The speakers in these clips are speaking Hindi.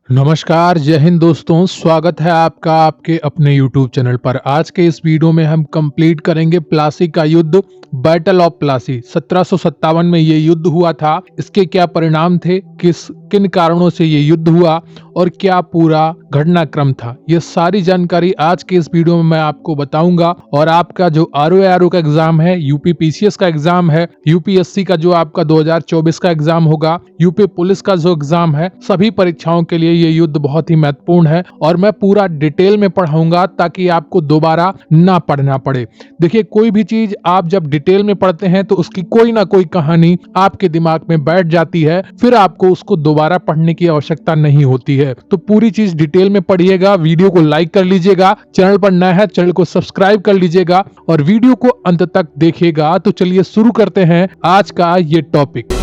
नमस्कार, जय हिंद दोस्तों। स्वागत है आपका आपके अपने YouTube चैनल पर। आज के इस वीडियो में हम कंप्लीट करेंगे प्लासी का युद्ध, बैटल ऑफ प्लासी। 1757 में ये युद्ध हुआ था। इसके क्या परिणाम थे, किन कारणों से ये युद्ध हुआ और क्या पूरा घटनाक्रम था, ये सारी जानकारी आज के इस वीडियो में मैं आपको बताऊंगा। और आपका जो ROA का एग्जाम है, यूपी PCS का एग्जाम है, UPSC का जो आपका 2024 का एग्जाम होगा, यूपी पुलिस का जो एग्जाम है, सभी परीक्षाओं के लिए ये युद्ध बहुत ही महत्वपूर्ण है और मैं पूरा डिटेल में पढ़ाऊंगा ताकि आपको दोबारा ना पढ़ना पड़े। देखिए, कोई भी चीज आप जब डिटेल में पढ़ते हैं तो उसकी कोई ना कोई कहानी आपके दिमाग में बैठ जाती है, फिर आपको उसको दोबारा पढ़ने की आवश्यकता नहीं होती है। तो पूरी चीज डिटेल में पढ़िएगा। वीडियो को लाइक कर लीजिएगा, चैनल पर नया है चैनल को सब्सक्राइब कर लीजिएगा और वीडियो को अंत तक देखिएगा। तो चलिए शुरू करते हैं आज का ये टॉपिक।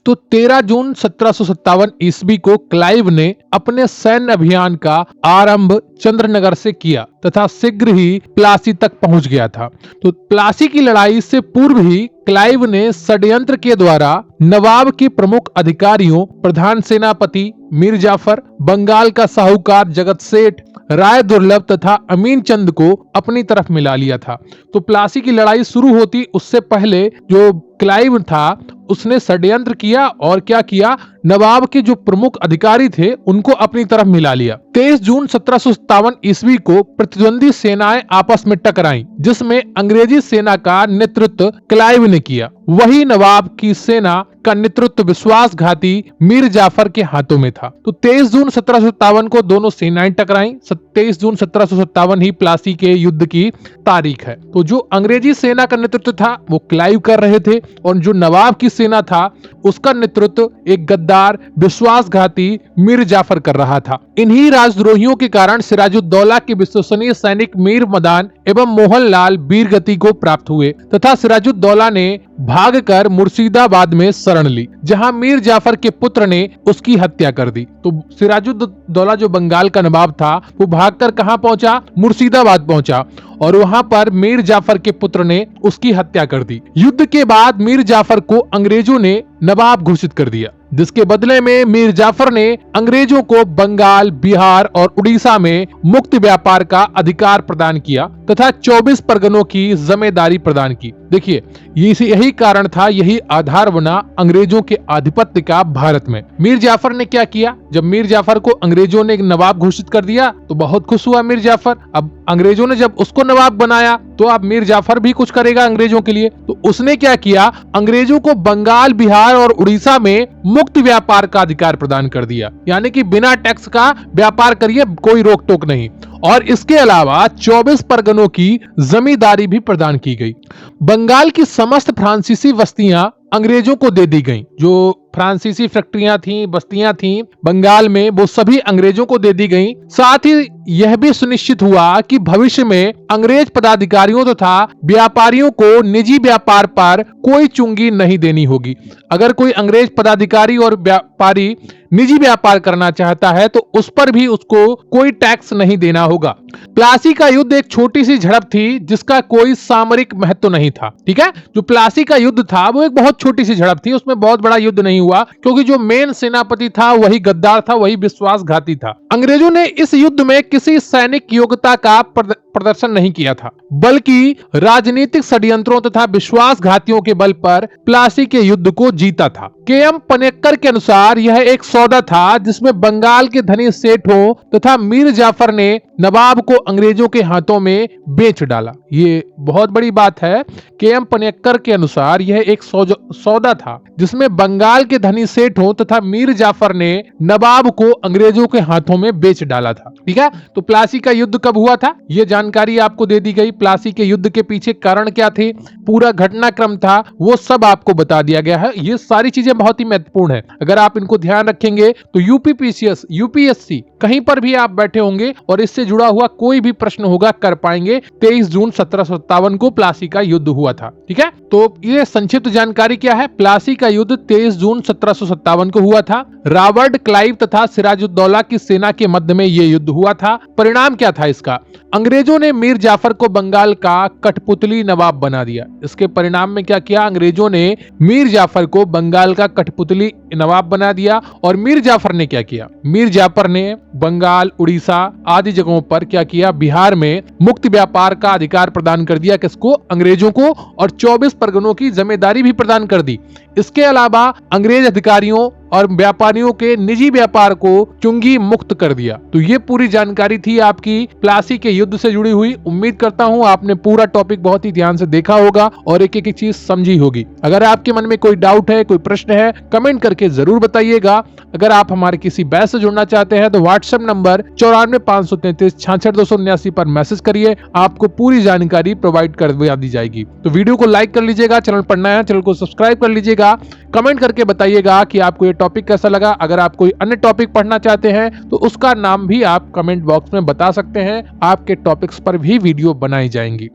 तो 13 जून 1757 ईस्वी को क्लाइव ने अपने सैन्य अभियान का आरंभ चंद्रनगर से किया तथा शीघ्र ही प्लासी तक पहुंच गया था। तो प्लासी की लड़ाई से पूर्व ही क्लाइव ने षड्यंत्र के द्वारा नवाब के प्रमुख अधिकारियों, प्रधान सेनापति मीर जाफर, बंगाल का साहूकार जगत सेठ, राय दुर्लभ तथा अमीन चंद को अपनी तरफ मिला लिया था। तो प्लासी की लड़ाई शुरू होती उससे पहले जो क्लाइव था उसने षड्यंत्र किया और क्या किया, नवाब के जो प्रमुख अधिकारी थे उनको अपनी तरफ मिला लिया। 23 जून 1757 ईस्वी को प्रतिद्वंदी सेनाएं आपस में टकराईं, जिसमें अंग्रेजी सेना का नेतृत्व क्लाइव ने किया। वही नवाब की सेना का नेतृत्व विश्वासघाती मीर जाफर के हाथों में था। तो 23 जून 1757 को दोनों सेनाएं टकराईं। 23 जून 1757 ही प्लासी के युद्ध की तारीख है। तो जो अंग्रेजी सेना का नेतृत्व था वो क्लाइव कर रहे थे और जो नवाब की सेना था उसका नेतृत्व एक गद्दार विश्वासघाती मीर जाफर कर रहा था। इन्हीं राजद्रोहियों के कारण सिराजुद्दौला के विश्वसनीय सैनिक मीर मदान एवं मोहनलाल वीरगति को प्राप्त हुए तथा सिराजुद्दौला ने भागकर मुर्शिदाबाद में शरण ली, जहां मीर जाफर के पुत्र ने उसकी हत्या कर दी। तो सिराजुद्दौला जो बंगाल का नवाब था वो भागकर कहां पहुंचा, मुर्शिदाबाद पहुंचा और वहां पर मीर जाफर के पुत्र ने उसकी हत्या कर दी। युद्ध के बाद मीर जाफर को अंग्रेजों ने नवाब घोषित कर दिया, जिसके बदले में मीर जाफर ने अंग्रेजों को बंगाल, बिहार और उड़ीसा में मुक्त व्यापार का अधिकार प्रदान किया तथा 24 परगनों की जिम्मेदारी प्रदान की। देखिए, यही कारण था, यही आधार बना अंग्रेजों के आधिपत्य का भारत में। मीर जाफर ने क्या किया, जब मीर जाफर को अंग्रेजों ने नवाब घोषित कर दिया तो बहुत खुश हुआ मीर जाफर। अब अंग्रेजों ने जब उसको नवाब बनाया तो अब मीर जाफर भी कुछ करेगा अंग्रेजों के लिए। तो उसने क्या किया, अंग्रेजों को बंगाल, बिहार और उड़ीसा में मुक्त व्यापार का अधिकार प्रदान कर दिया, यानी कि बिना टैक्स का व्यापार करिए, कोई रोक टोक नहीं। और इसके अलावा 24 परगनों की जमींदारी भी प्रदान की गई। बंगाल की समस्त फ्रांसीसी बस्तियां अंग्रेजों को दे दी गईं। जो फ्रांसीसी फैक्ट्रियां थीं, बस्तियां थीं बंगाल में, वो सभी अंग्रेजों को दे दी गईं। साथ ही यह भी सुनिश्चित हुआ कि भविष्य में अंग्रेज पदाधिकारियों तथा व्यापारियों को निजी व्यापार पर कोई चुंगी नहीं देनी होगी। अगर कोई अंग्रेज पदाधिकारी और व्यापारी निजी व्यापार करना चाहता है तो उस पर भी उसको कोई टैक्स नहीं देना होगा। प्लासी का युद्ध एक छोटी सी झड़प थी जिसका कोई सामरिक महत्व नहीं था। ठीक है, जो प्लासी का युद्ध था वो एक बहुत छोटी सी झड़प थी, उसमें बहुत बड़ा युद्ध नहीं हुआ क्योंकि जो मेन सेनापति था वही गद्दार था, वही विश्वासघाती था। अंग्रेजों ने इस युद्ध में किसी सैनिक योग्यता का प्रदर्शन नहीं किया था, बल्कि राजनीतिक षड्यंत्रों तथा विश्वासघातियों के बल पर प्लासी के युद्ध को जीता था। KM पनेक्कर के अनुसार यह एक सौदा था जिसमें बंगाल के धनी सेठों तथा मीर जाफर ने नवाब को अंग्रेजों के हाथों में बेच डाला। ये बहुत बड़ी बात है। KM पनेक्कर के अनुसार यह एक सौदा था जिसमें बंगाल के धनी सेठों तथा मीर जाफर ने नवाब को अंग्रेजों के हाथों में बेच डाला था। ठीक है, तो प्लासी का युद्ध कब हुआ था यह जानकारी आपको दे दी गई। प्लासी के युद्ध के पीछे कारण क्या थे, पूरा घटनाक्रम था, वो सब आपको बता दिया गया है। ये सारी चीजें बहुत ही महत्वपूर्ण है। अगर आप इनको ध्यान रखेंगे तो यूपी PCS, UPSC कहीं पर भी आप बैठे होंगे और इससे जुड़ा हुआ कोई भी प्रश्न होगा कर पाएंगे। 23 जून 1757 को प्लासी का युद्ध हुआ था। ठीक है, तो ये संक्षिप्त जानकारी क्या है। प्लासी का युद्ध 23 जून 1757 को हुआ था। रॉबर्ट क्लाइव तथा सिराजुद्दौला की सेना के मध्य में ये युद्ध हुआ था। था। परिणाम क्या था इसका? अंग्रेजों ने मीर जाफर को बंगाल का कठपुतली नवाब बना दिया। इसके परिणाम में क्या किया? अंग्रेजों ने मीर जाफर को बंगाल का कठपुतली नवाब बना दिया। और मीर जाफर ने क्या किया? मीर जाफर ने बंगाल, उड़ीसा आदि जगहों पर क्या किया? बिहार में मुक्त व्यापार का अधिकार प्रदान कर दिया। किसको? अंग्रेजों को। और 24 परगनों की जिम्मेदारी भी प्रदान कर दी। इसके अलावा अंग्रेज अधिकारियों और व्यापारियों के निजी व्यापार को चुंगी मुक्त कर दिया। तो ये पूरी जानकारी थी आपकी प्लासी के युद्ध से जुड़ी हुई। उम्मीद करता हूं आपने पूरा टॉपिक बहुत ही ध्यान से देखा होगा और एक एक चीज समझी होगी। अगर आपके मन में कोई डाउट है, कोई प्रश्न है, कमेंट करके जरूर बताइएगा। अगर आप हमारे किसी बैच से जुड़ना चाहते हैं तो व्हाट्सएप नंबर 9453366279 पर मैसेज करिए, आपको पूरी जानकारी प्रोवाइड कर दी जाएगी। तो वीडियो को लाइक कर लीजिएगा, चैनल पर नया है चैनल को सब्सक्राइब कर लीजिएगा, कमेंट करके बताइएगा कि आपको ये टॉपिक कैसा लगा। अगर आप कोई अन्य टॉपिक पढ़ना चाहते हैं तो उसका नाम भी आप कमेंट बॉक्स में बता सकते हैं, आपके टॉपिक्स पर भी वीडियो बनाई जाएंगी।